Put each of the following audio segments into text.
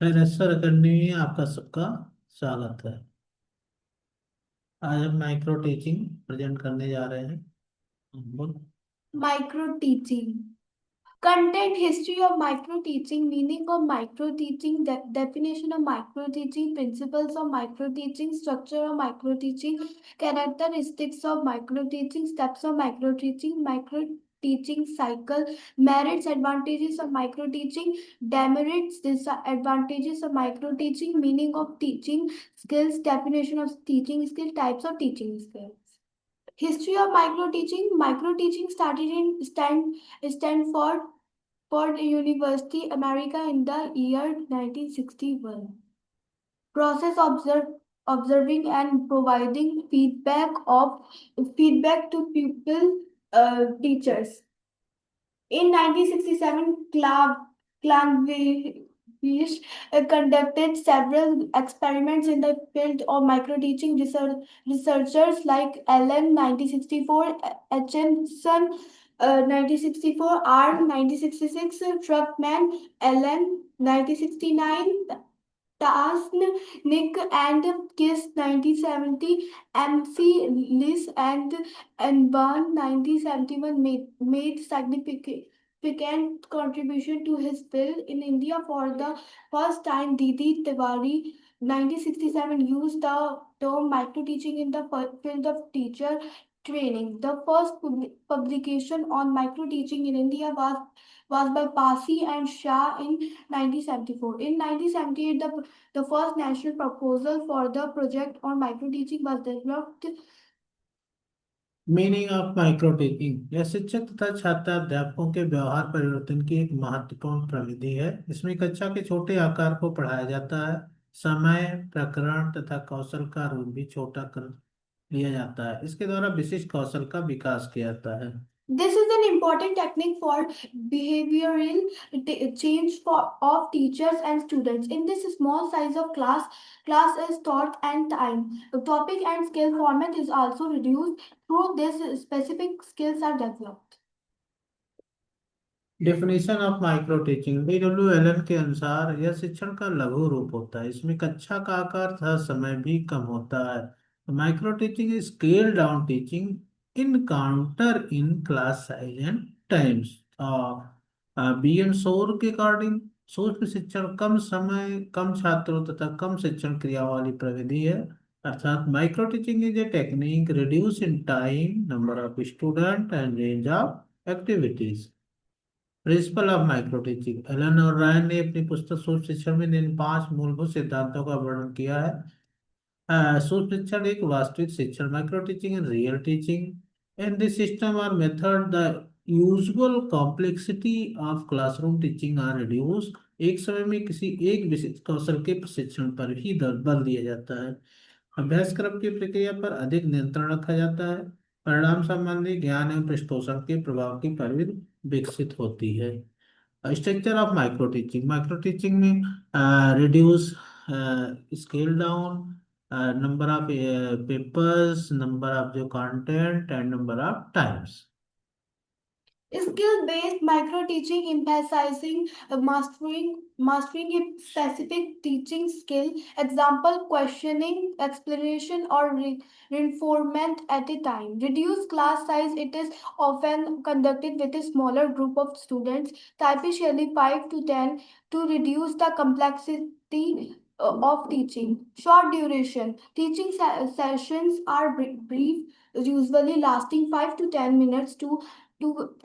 नमस्कार करनी में आपका सबका स्वागत है। आज हम माइक्रो टीचिंग प्रेजेंट करने जा रहे हैं। बोल। Micro teaching. Content history of micro teaching, meaning of micro teaching, definition of micro teaching, principles of micro teaching, structure of micro teaching, characteristics of micro teaching, steps of micro teaching cycle, merits, advantages of micro teaching, demerits, disadvantages of micro teaching, meaning of teaching skills, definition of teaching skill, types of teaching skills. History of micro teaching. Micro teaching started in Stanford University, America in the year 1961. Process observing and providing feedback to pupil teachers. In 1967, Clanvish conducted several experiments in the field of microteaching. Researchers like Allen 1964, Hutchinson 1964, R 1966, Truckman, Allen 1969, Tasn, Nick and Kiss 1970, MC Liss and Barn 1971 made significant contribution to his field. In India, for the first time, Didi Tiwari 1967 used the term microteaching in the field of teacher training. The first publication on microteaching in India was by Pasi and Shah in 1974. In 1978, the first national proposal for the project on microteaching was developed. Meaning of micro teaching यह शिक्षक तथा छात्र अध्यापकों के व्यवहार परिवर्तन की एक महत्वपूर्ण प्रविधि है। इसमें कक्षा के छोटे आकार को बढ़ाया जाता है। समय, प्रकरण तथा कौशल का रूप भी छोटा कर लिया जाता है। इसके द्वारा विशिष्ट कौशल का विकास किया जाता है। This is an important technique for behavioral change of teachers and students. In this small size of class is taught and time. The topic and skill format is also reduced. Through this, specific skills are developed. Definition of micro teaching W Allen के अनुसार यह शिक्षण का लघु रूप होता है। इसमें कक्षा का आकार तथा समय भी कम होता है। Micro teaching is scale down teaching in counter in class size and times. B M Shore के अकॉर्डिंग सूक्ष्म शिक्षण कम समय, कम छात्रों तथा कम शिक्षण क्रिया वाली प्रविधि है। अर्थात micro teaching is a technique reduce in time, number of student and range of activities. Principle of micro teaching Allen और रायन ने अपनी पुस्तक सूक्ष्म शिक्षण में इन 5 मूलभूत सिद्धांतों का वर्णन किया है। सूक्ष्म शिक्षण एक वास्तविक शिक्षण, micro teaching and real teaching in this system और method the usual complexity of classroom teaching are reduce. एक समय में किसी एक विशिष्ट कौशल के प्रशिक्षण पर ही बल दिया जाता है। अभ्यासक्रम की प्रक्रिया पर अधिक नियंत्रण रखा जाता है। परिणाम संबंधी ज्ञान एवं पृष्ठपोषण के प्रभाव की परिधि विकसित होती है। स्ट्रक्चर ऑफ माइक्रो टीचिंग में reduce, scale down, number of papers, number of जो content and number of times. Skill-based micro-teaching emphasizing mastering a specific teaching skill. Example: questioning, explanation, or reinforcement at a time. Reduced class size. It is often conducted with a smaller group of students, typically 5 to 10, to reduce the complexity of teaching. Short duration. Teaching sessions are brief, usually lasting 5 to 10 minutes to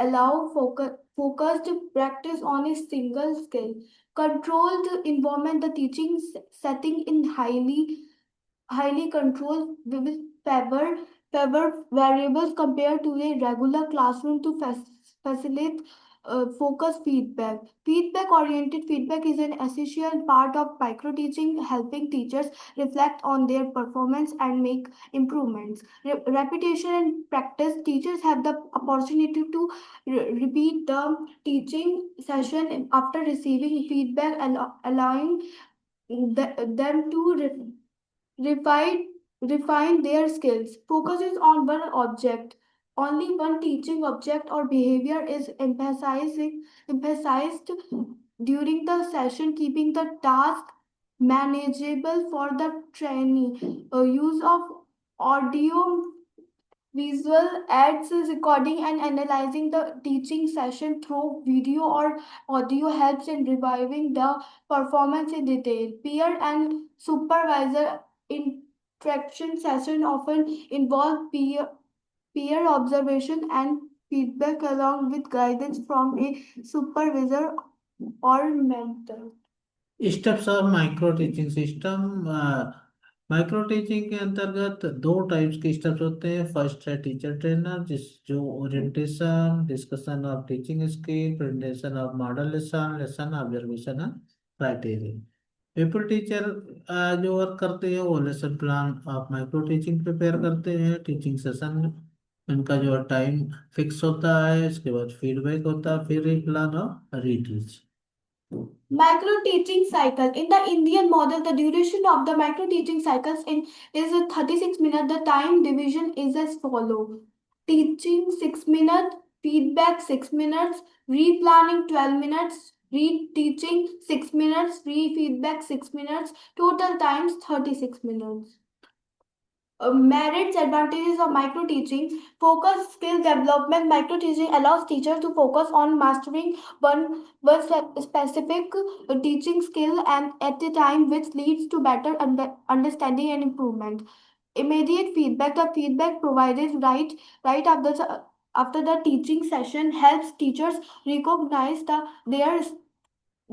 allow focused practice on a single skill. Controlled environment, the teaching setting in highly controlled will favor variables compared to a regular classroom to facilitate focus feedback. Feedback oriented feedback is an essential part of micro teaching, helping teachers reflect on their performance and make improvements. Repetition and practice, teachers have the opportunity to repeat the teaching session after receiving feedback, and allowing them to refine, refine their skills. Focuses on one object. Only one teaching object or behavior is emphasized. during the session, keeping the task manageable for the trainee. Use of audio visual aids, recording and analyzing the teaching session through video or audio helps in reviving the performance in detail. Peer and supervisor interaction session often involve peer observation and feedback along with guidance from a supervisor or mentor. Steps of micro teaching system. Micro टीचिंग के अंतर्गत दो types के steps होते हैं। First है teacher trainer, जिस जो orientation, discussion of teaching skill, presentation of model lesson, lesson observation and criteria. People teacher जो वर्क करते हैं वो lesson plan of micro teaching prepare करते हैं। टीचिंग सेशन इनका जो है टाइम फिक्स होता है, इसके बाद फीडबैक होता है, फिर रीप्लान और रीटीच। Micro teaching cycle. In the Indian model, the duration of the micro teaching cycles is 36 minutes. The time division is as follow. Teaching 6 minutes, feedback 6 minutes, replanning 12 minutes, reteaching 6 minutes, re-feedback 6 minutes, total times 36 minutes. Merits, advantages of micro teaching: focus skill development. Micro teaching allows teachers to focus on mastering one specific teaching skill and at a time, which leads to better understanding and improvement. Immediate feedback: the feedback provided right after the teaching session helps teachers recognize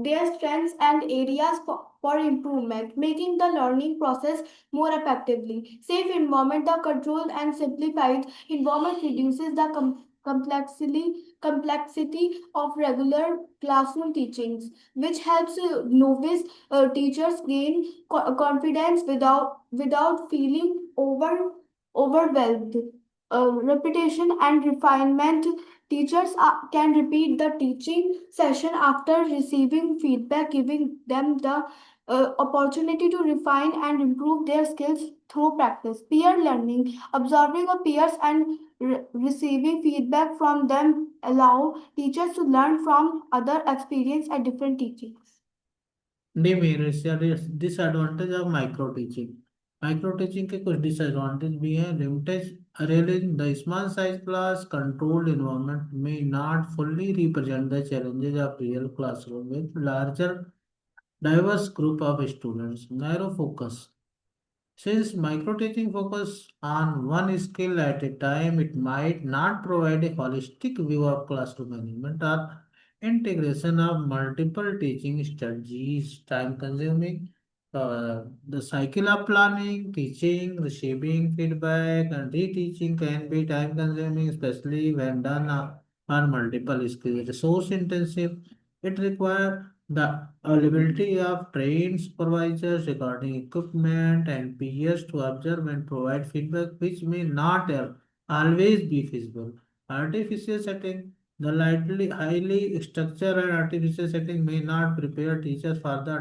their strengths and areas for improvement, making the learning process more effectively. Safe environment: the controlled and simplified environment reduces the complexity of regular classroom teachings, which helps novice teachers gain confidence without feeling overwhelmed. Repetition and refinement: teachers can repeat the teaching session after receiving feedback, giving them the opportunity to refine and improve their skills through practice. Peer learning: observing a peers and receiving feedback from them allow teachers to learn from other experience at different teachings. Demerits या disadvantage of micro teaching. माइक्रो टीचिंग के कुछ disadvantage भी हैं। Limited railing, the small size class controlled environment में not fully represent the challenges of real classroom with larger diverse group of students. Narrow focus, since micro-teaching focus on one skill at a time, it might not provide a holistic view of classroom management or integration of multiple teaching strategies. Time consuming. The cycle of planning, teaching, receiving feedback, and reteaching can be time consuming, especially when done on multiple skills. Resource intensive. It requires the availability of trained supervisors regarding equipment and peers to observe and provide feedback, which may not always be feasible. Artificial setting, the highly structured and artificial setting may not prepare teachers for the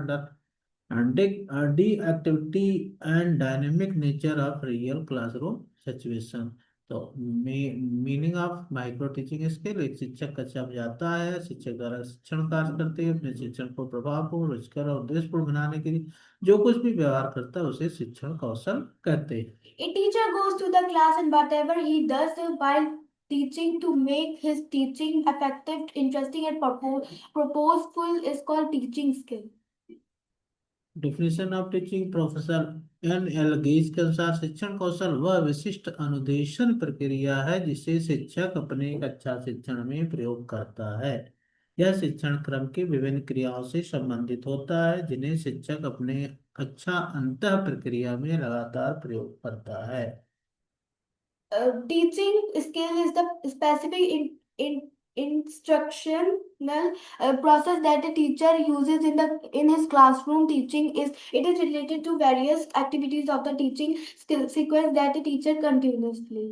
deactivity and dynamic nature of real classroom situation। तो meaning of micro teaching skill: एक शिक्षक कक्षा में जाता है, शिक्षक द्वारा शिक्षण कार्य करते हुए अपने शिक्षण को प्रभावपूर्ण, रुचिकर और उद्देश्यपूर्ण बनाने के लिए जो कुछ भी व्यवहार करता है उसे शिक्षण कौशल कहते हैं। A teacher goes to the class and whatever he does while teaching to make his teaching effective, interesting, and purposeful is called teaching skill। Definition of teaching professor N L Gage के अनुसार शिक्षण कौशल वह विशिष्ट अनुदेशन प्रक्रिया है जिसे शिक्षक अपने कक्षा शिक्षण में प्रयोग करता है। यह शिक्षण क्रम की विभिन्न क्रियाओं से संबंधित होता है जिन्हें शिक्षक अपने कक्षा अंतः प्रक्रिया में लगातार प्रयोग करता है। Teaching skill is the specific instructional process that a teacher uses in his classroom teaching. It is related to various activities of the teaching skill sequence that a teacher continuously.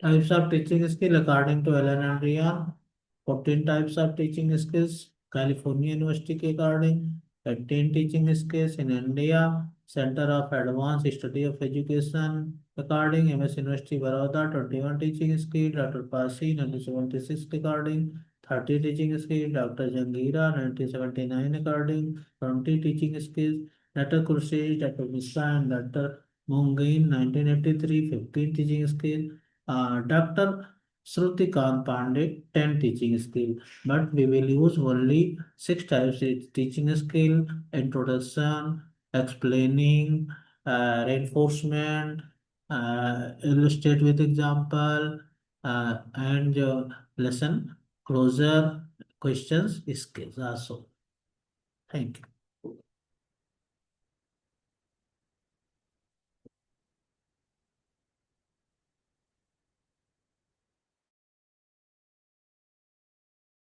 Types of teaching skill according to Ellen and Rian. 14 types of teaching skills. California University के according 18 teaching skills in India. Center of Advanced Study of Education according MS University Baroda 21 teaching skill. Dr. Pasi 1976 according 30 teaching skills, Dr. Jangira, 1979 according, 20 teaching skills, Dr. Kursi, Dr. Mishra, and Dr. Mungin, 1983, 15 teaching skills, Dr. Shruti Kant Pandey, 10 teaching skill. But we will use only 6 types of teaching skill: introduction, explaining, reinforcement, illustrate with example, and lesson closure questions skills also. Thank you.